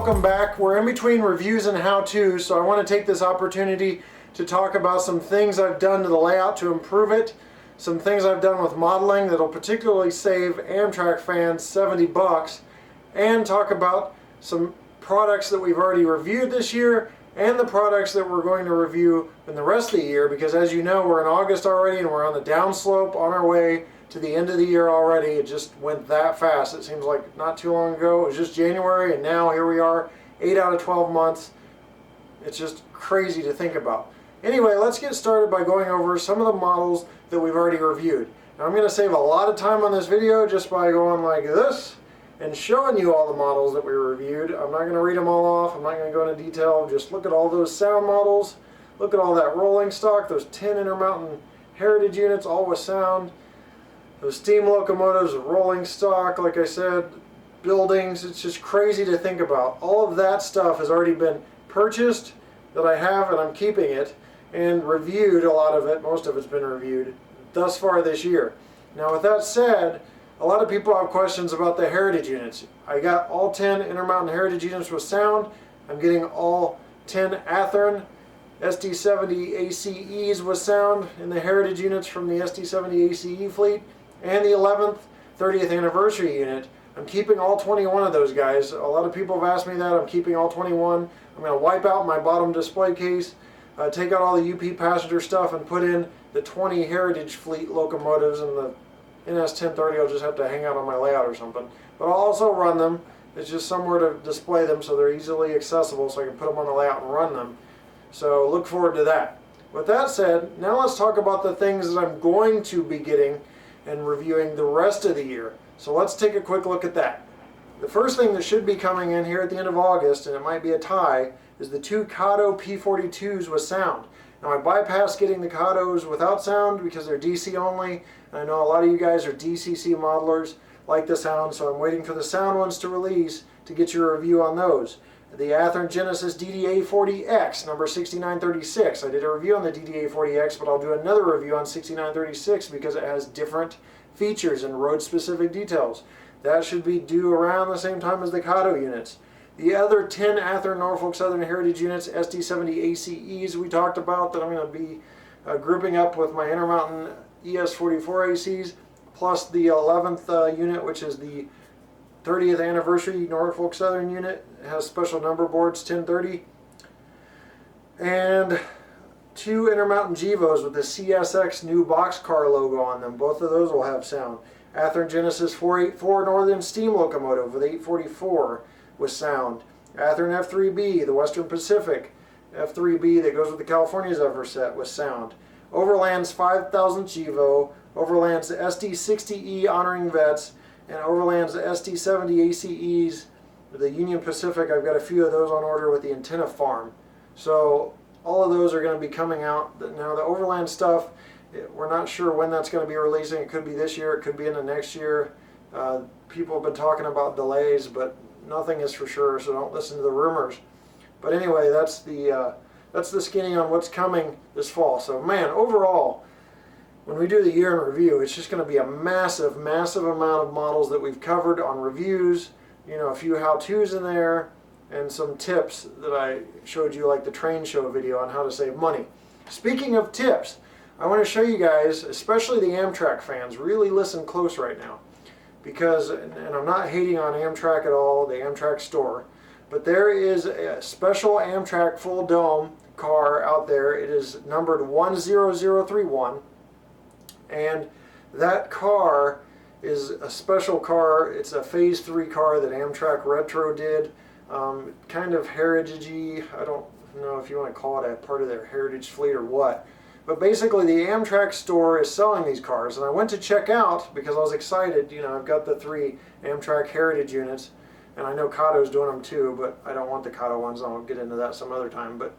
welcome back. We're in between reviews and how-tos, so I want to take this opportunity to talk about some things I've done to the layout to improve it, some things I've done with modeling that'll particularly save Amtrak fans $70, and talk about some products that we've already reviewed this year and the products that we're going to review in the rest of the year, because as you know, we're in August already and we're on the downslope on our way to the end of the year already. It just went that fast. It seems like not too long ago it was just January, and now here we are, 8 out of 12 months. It's just crazy to think about. Anyway, let's get started by going over some of the models that we've already reviewed. Now I'm going to save a lot of time on this video just by going like this and showing you all the models that we reviewed. I'm not going to read them all off. I'm not going to go into detail. Just look at all those sound models. Look at all that rolling stock, those 10 Intermountain Heritage units, all with sound. Those steam locomotives, rolling stock, like I said, buildings. It's just crazy to think about. All of that stuff has already been purchased that I have, and I'm keeping it, and reviewed. A lot of it, most of it's been reviewed thus far this year. Now with that said, a lot of people have questions about the Heritage units. I got all 10 Intermountain Heritage units with sound. I'm getting all 10 Athearn SD70 ACEs with sound in the Heritage units from the SD70 ACE fleet, and the 11th 30th anniversary unit. I'm keeping all 21 of those guys. A lot of people have asked me that. I'm keeping all 21. I'm going to wipe out my bottom display case, take out all the UP passenger stuff, and put in the 20 Heritage fleet locomotives, and the NS1030 I'll just have to hang out on my layout or something. But I'll also run them. It's just somewhere to display them so they're easily accessible, so I can put them on the layout and run them. So look forward to that. With that said, now let's talk about the things that I'm going to be getting and reviewing the rest of the year. So let's take a quick look at that. The first thing that should be coming in here at the end of August, and it might be a tie, is the two Kato P42s with sound. Now I bypassed getting the Katos without sound because they're DC only, and I know a lot of you guys are DCC modelers, like the sound, so I'm waiting for the sound ones to release to get your review on those. The Athearn Genesis DDA40X, number 6936. I did a review on the DDA40X, but I'll do another review on 6936 because it has different features and road-specific details. That should be due around the same time as the Kato units. The other 10 Athearn Norfolk Southern Heritage units, SD70 ACEs we talked about, that I'm going to be grouping up with my Intermountain ES44 ACs, plus the 11th unit, which is the 30th anniversary Norfolk Southern unit. It has special number boards, 1030. And two Intermountain Gevos with the CSX new boxcar logo on them. Both of those will have sound. Athearn Genesis 484 Northern Steam Locomotive with 844 with sound. Athearn F3B, the Western Pacific F3B that goes with the California Zephyr set with sound. Overland's 5000 Gevo, Overland's SD60E honoring vets, and Overland's SD70 ACEs, the Union Pacific. I've got a few of those on order with the antenna farm. So all of those are going to be coming out. Now the Overland stuff, we're not sure when that's going to be releasing. It could be this year, it could be in the next year. People have been talking about delays, but nothing is for sure, so don't listen to the rumors. But anyway, that's the skinny on what's coming this fall. So man, overall, when we do the year in review, it's just going to be a massive, massive amount of models that we've covered on reviews, you know, a few how-tos in there, and some tips that I showed you, like the train show video on how to save money. Speaking of tips, I want to show you guys, especially the Amtrak fans, really listen close right now. Because, and I'm not hating on Amtrak at all, the Amtrak store, but there is a special Amtrak full dome car out there. It is numbered 10031. And that car is a special car. It's a Phase 3 car that Amtrak Retro did. Kind of heritage-y. I don't know if you want to call it a part of their heritage fleet or what. But basically the Amtrak store is selling these cars. And I went to check out because I was excited. You know, I've got the 3 Amtrak Heritage units. And I know Kato's doing them too, but I don't want the Kato ones. I'll get into that some other time. But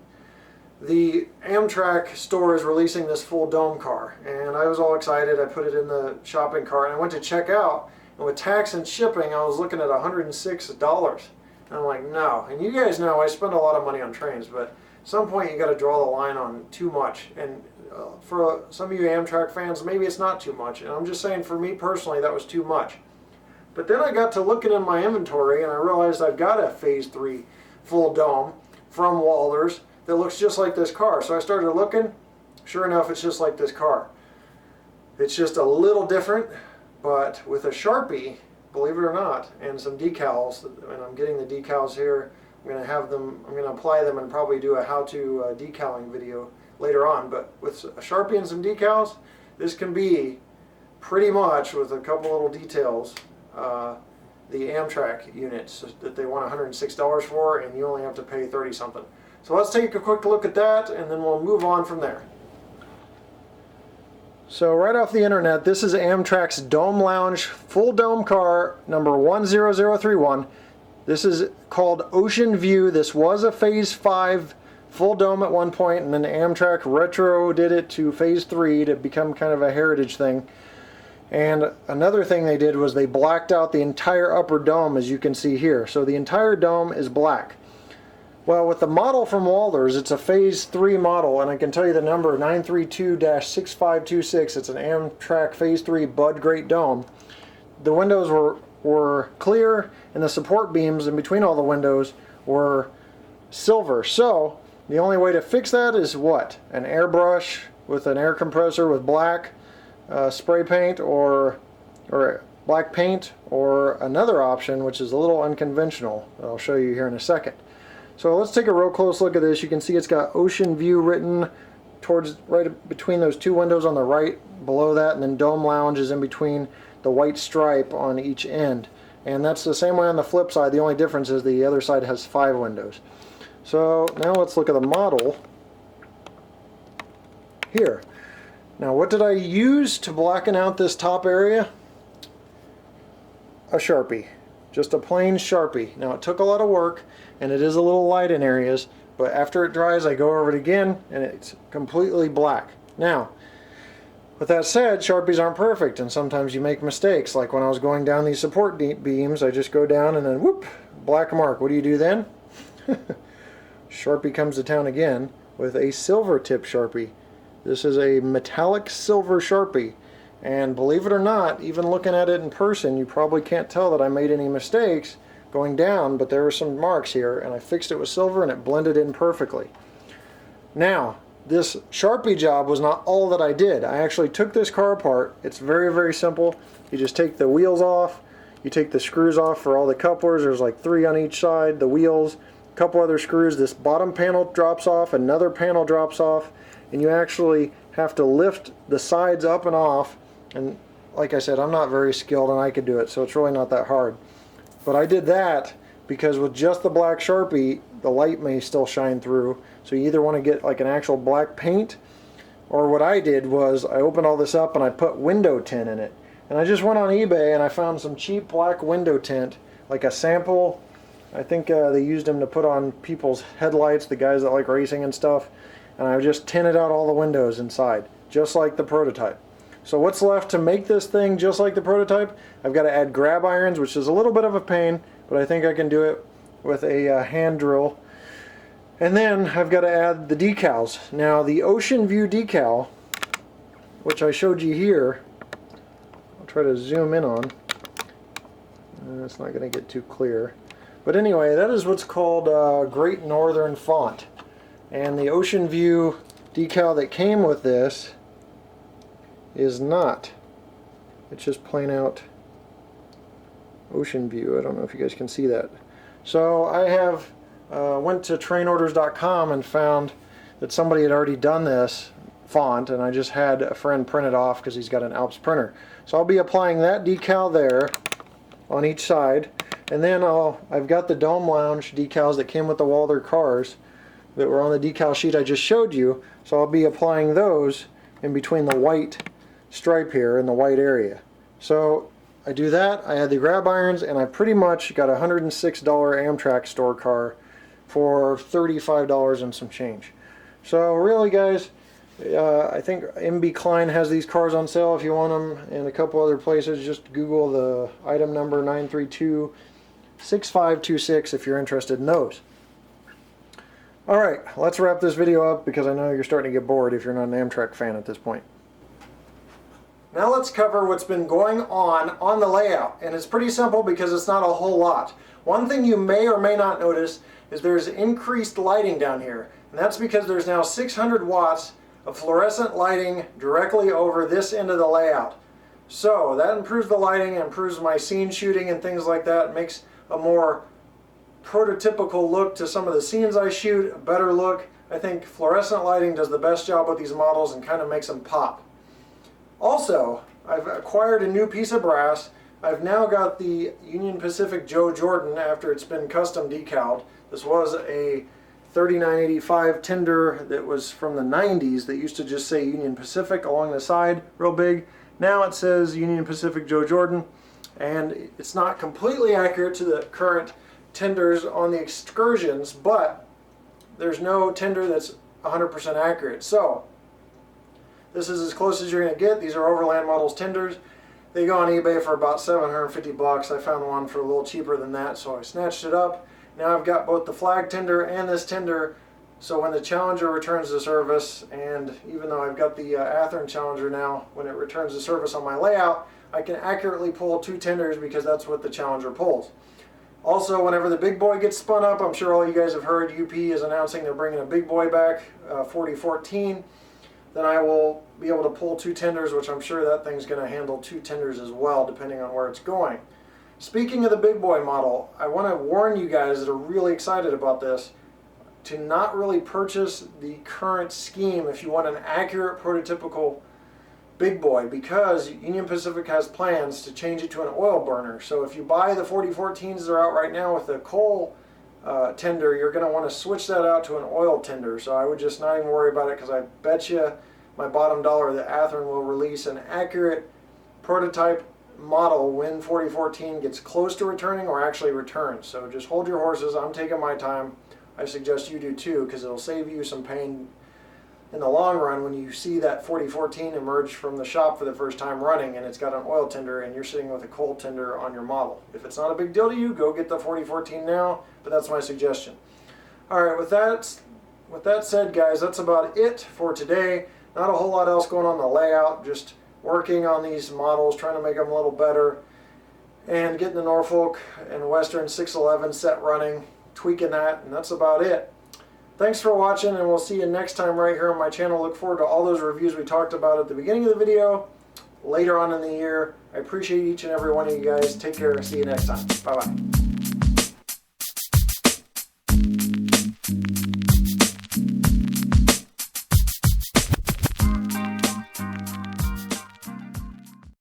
the Amtrak store is releasing this full dome car, and I was all excited. I put it in the shopping cart, and I went to check out, and with tax and shipping, I was looking at $106. And I'm like, no. And you guys know I spend a lot of money on trains, but at some point you got to draw the line on too much. And for some of you Amtrak fans, maybe it's not too much. And I'm just saying, for me personally, that was too much. But then I got to looking in my inventory and I realized I've got a Phase 3 full dome from Walthers that looks just like this car. So I started looking. Sure enough, it's just like this car. It's just a little different, but with a Sharpie, believe it or not, and some decals, and I'm getting the decals here. I'm going to apply them and probably do a how-to decaling video later on. But with a Sharpie and some decals, this can be pretty much, with a couple little details, the Amtrak units that they want $106 for, and you only have to pay 30 something. So let's take a quick look at that, and then we'll move on from there. So right off the internet, this is Amtrak's Dome Lounge full dome car number 10031. This is called Ocean View. This was a Phase 5 full dome at one point, and then Amtrak retro did it to Phase 3 to become kind of a heritage thing. And another thing they did was they blacked out the entire upper dome, as you can see here. So the entire dome is black. Well, with the model from Walthers, it's a Phase 3 model, and I can tell you the number, 932-6526. It's an Amtrak Phase 3 Bud Great Dome. The windows were clear, and the support beams in between all the windows were silver. So the only way to fix that is what? An airbrush with an air compressor with black spray paint, or black paint, or another option, which is a little unconventional, that I'll show you here in a second. So let's take a real close look at this. You can see it's got Ocean View written towards right between those two windows on the right below that, and then Dome Lounge is in between the white stripe on each end. And that's the same way on the flip side. The only difference is the other side has 5 windows. So now let's look at the model here. Now, what did I use to blacken out this top area? A Sharpie. Just a plain Sharpie. Now, it took a lot of work, and it is a little light in areas, but after it dries, I go over it again, and it's completely black. Now, with that said, Sharpies aren't perfect, and sometimes you make mistakes. Like when I was going down these support beams, I just go down and then whoop, black mark. What do you do then? Sharpie comes to town again with a silver tip Sharpie. This is a metallic silver Sharpie, and believe it or not, even looking at it in person, you probably can't tell that I made any mistakes going down, but there were some marks here, and I fixed it with silver and it blended in perfectly. Now, this Sharpie job was not all that I did. I actually took this car apart. It's very, very simple. You just take the wheels off, you take the screws off for all the couplers. There's like 3 on each side, the wheels, a couple other screws. This bottom panel drops off, another panel drops off, and you actually have to lift the sides up and off. And like I said, I'm not very skilled, and I could do it, so it's really not that hard. But I did that because with just the black Sharpie, the light may still shine through. So you either want to get like an actual black paint, or what I did was I opened all this up and I put window tint in it. And I just went on eBay and I found some cheap black window tint, like a sample. I think they used them to put on people's headlights, the guys that like racing and stuff. And I just tinted out all the windows inside, just like the prototype. So what's left to make this thing just like the prototype? I've got to add grab irons, which is a little bit of a pain, but I think I can do it with a hand drill. And then I've got to add the decals. Now the Ocean View decal, which I showed you here, I'll try to zoom in on. It's not going to get too clear. But anyway, that is what's called Great Northern Font. And the Ocean View decal that came with this is not. It's just plain out Ocean View. I don't know if you guys can see that. So I have went to trainorders.com and found that somebody had already done this font, and I just had a friend print it off because he's got an Alps printer. So I'll be applying that decal there on each side, and then I've got the Dome Lounge decals that came with the Walther cars that were on the decal sheet I just showed you. So I'll be applying those in between the white stripe here in the white area. So I do that, I add the grab irons, and I pretty much got a $106 Amtrak store car for $35 and some change. So really guys, I think MB Klein has these cars on sale if you want them, and a couple other places. Just Google the item number 932-6526 if you're interested in those. Alright, let's wrap this video up because I know you're starting to get bored if you're not an Amtrak fan at this point. Now let's cover what's been going on the layout, and it's pretty simple because it's not a whole lot. One thing you may or may not notice is there's increased lighting down here, and that's because there's now 600 watts of fluorescent lighting directly over this end of the layout. So that improves the lighting, improves my scene shooting and things like that. It makes a more prototypical look to some of the scenes I shoot, a better look. I think fluorescent lighting does the best job with these models and kind of makes them pop. Also, I've acquired a new piece of brass. I've now got the Union Pacific Joe Jordan after it's been custom decaled. This was a 3985 tender that was from the 90s that used to just say Union Pacific along the side real big. Now it says Union Pacific Joe Jordan, and it's not completely accurate to the current tenders on the excursions, but there's no tender that's 100% accurate. So this is as close as you're going to get. These are Overland Models tenders. They go on eBay for about 750 bucks. I found one for a little cheaper than that, so I snatched it up. Now I've got both the flag tender and this tender, so when the Challenger returns to service, and even though I've got the Athearn Challenger now, when it returns to service on my layout, I can accurately pull two tenders because that's what the Challenger pulls. Also, whenever the big boy gets spun up, I'm sure all you guys have heard UP is announcing they're bringing a big boy back, 4014. Then I will be able to pull two tenders, which I'm sure that thing's going to handle two tenders as well, depending on where it's going. Speaking of the big boy model, I want to warn you guys that are really excited about this to not really purchase the current scheme if you want an accurate prototypical big boy, because Union Pacific has plans to change it to an oil burner. So if you buy the 4014s that are out right now with the coal tender, you're going to want to switch that out to an oil tender. So I would just not even worry about it, because I bet you my bottom dollar that Athearn will release an accurate prototype model when 4014 gets close to returning or actually returns. So just hold your horses. I'm taking my time. I suggest you do too, because it'll save you some pain in the long run when you see that 4014 emerge from the shop for the first time running and it's got an oil tender and you're sitting with a coal tender on your model. If it's not a big deal to you, go get the 4014 now, but that's my suggestion. Alright, with that said, guys, that's about it for today. Not a whole lot else going on in the layout, just working on these models, trying to make them a little better, and getting the Norfolk and Western 611 set running, tweaking that, and that's about it. Thanks for watching, and we'll see you next time right here on my channel. Look forward to all those reviews we talked about at the beginning of the video, later on in the year. I appreciate each and every one of you guys. Take care. See you next time. Bye-bye.